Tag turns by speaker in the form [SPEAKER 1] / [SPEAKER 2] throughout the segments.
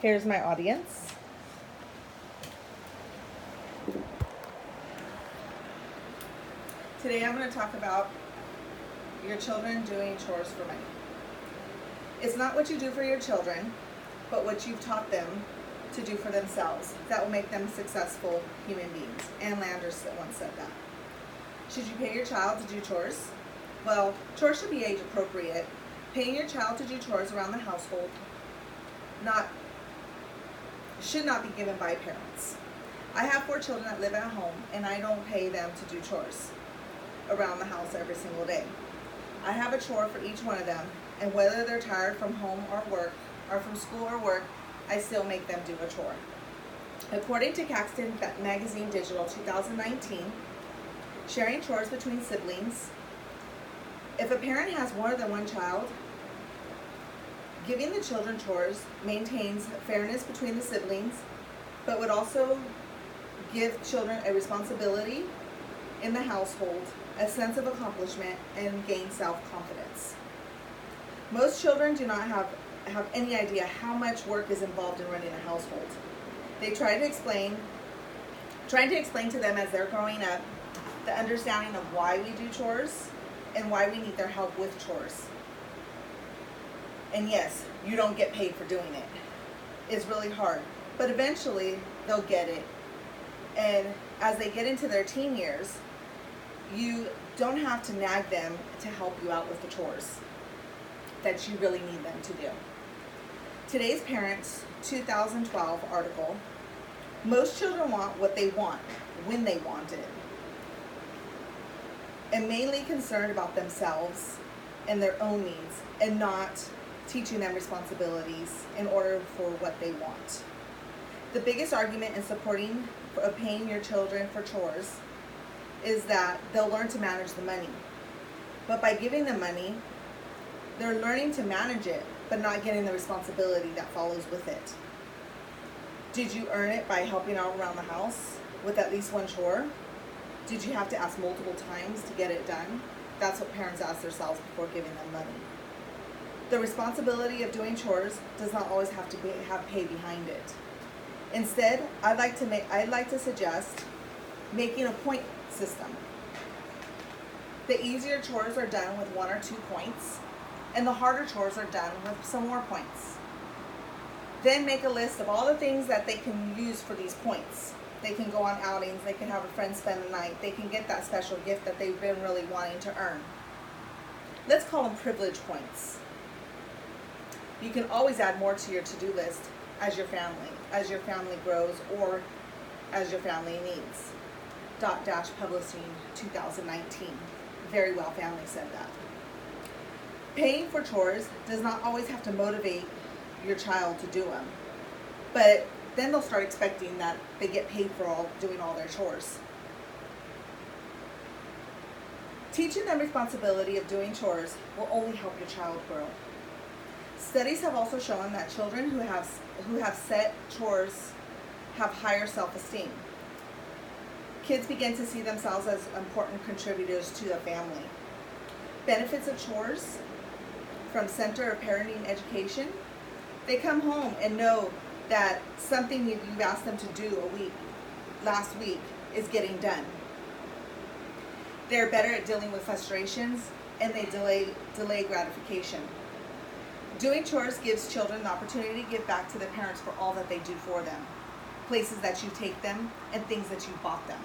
[SPEAKER 1] Here's my audience. Today I'm going to talk about your children doing chores for money. It's not what you do for your children, but what you've taught them to do for themselves that will make them successful human beings. Ann Landers once said that. Should you pay your child to do chores? Well, chores should be age appropriate. Paying your child to do chores around the household should not be given by parents. I have 4 children that live at home, and I don't pay them to do chores around the house every single day. I have a chore for each one of them, and whether they're tired from home or work, or from school or work, I still make them do a chore. According to Caxton Magazine Digital 2019, sharing chores between siblings, if a parent has more than one child, giving the children chores maintains fairness between the siblings, but would also give children a responsibility in the household, a sense of accomplishment, and gain self-confidence. Most children do not have any idea how much work is involved in running a household. They trying to explain to them as they're growing up the understanding of why we do chores and why we need their help with chores. And yes, you don't get paid for doing it. It's really hard, but eventually they'll get it. And as they get into their teen years, you don't have to nag them to help you out with the chores that you really need them to do. Today's Parents 2012 article, most children want what they want when they want it, and mainly concerned about themselves and their own needs, and not teaching them responsibilities in order for what they want. The biggest argument in supporting of paying your children for chores is that they'll learn to manage the money. But by giving them money, they're learning to manage it, but not getting the responsibility that follows with it. Did you earn it by helping out around the house with at least one chore? Did you have to ask multiple times to get it done? That's what parents ask themselves before giving them money. The responsibility of doing chores does not always have to have pay behind it. Instead, I'd like to suggest making a point system. The easier chores are done with 1 or 2 points, and the harder chores are done with some more points. Then make a list of all the things that they can use for these points. They can go on outings, they can have a friend spend the night, they can get that special gift that they've been really wanting to earn. Let's call them privilege points. You can always add more to your to-do list as your family grows, or as your family needs. Dash Publishing 2019. Very Well Family said that. Paying for chores does not always have to motivate your child to do them, but then they'll start expecting that they get paid for doing all their chores. Teaching them responsibility of doing chores will only help your child grow. Studies have also shown that children who have set chores have higher self-esteem. Kids begin to see themselves as important contributors to the family. Benefits of chores from Center of Parenting Education: they come home and know that something you've asked them to do last week is getting done. They're better at dealing with frustrations, and they delay gratification. Doing chores gives children the opportunity to give back to their parents for all that they do for them, places that you take them, and things that you bought them.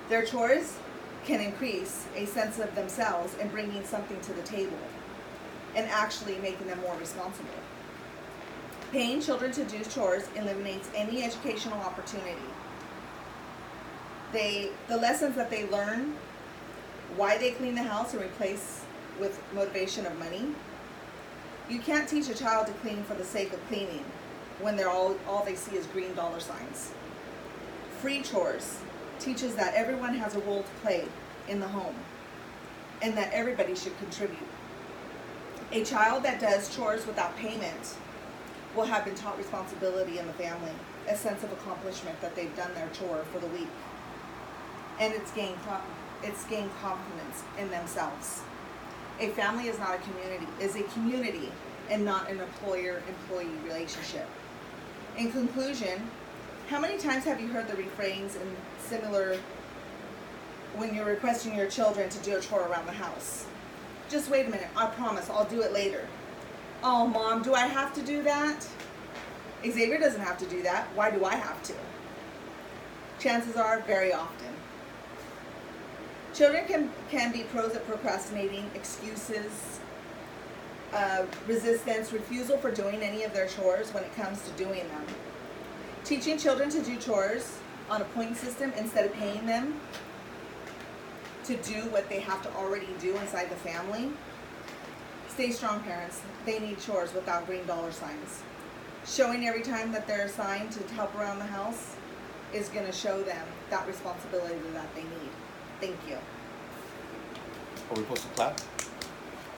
[SPEAKER 1] Their chores can increase a sense of themselves and bringing something to the table, and actually making them more responsible. Paying children to do chores eliminates any educational opportunity. The lessons that they learn, why they clean the house, are replaced with motivation of money. You can't teach a child to clean for the sake of cleaning when they're all they see is green dollar signs. Free chores teaches that everyone has a role to play in the home, and that everybody should contribute. A child that does chores without payment will have been taught responsibility in the family, a sense of accomplishment that they've done their chore for the week, and it's gained confidence in themselves. A family is not a community, is a community and not an employer-employee relationship. In conclusion, how many times have you heard the refrains and similar when you're requesting your children to do a chore around the house? Just wait a minute, I promise, I'll do it later. Oh, Mom, do I have to do that? Xavier doesn't have to do that. Why do I have to? Chances are, very often. Children can be pros at procrastinating, excuses, resistance, refusal for doing any of their chores when it comes to doing them. Teaching children to do chores on a point system instead of paying them to do what they have to already do inside the family. Stay strong, parents. They need chores without green dollar signs. Showing every time that they're assigned to help around the house is going to show them that responsibility that they need. Thank you.
[SPEAKER 2] Are we supposed to clap?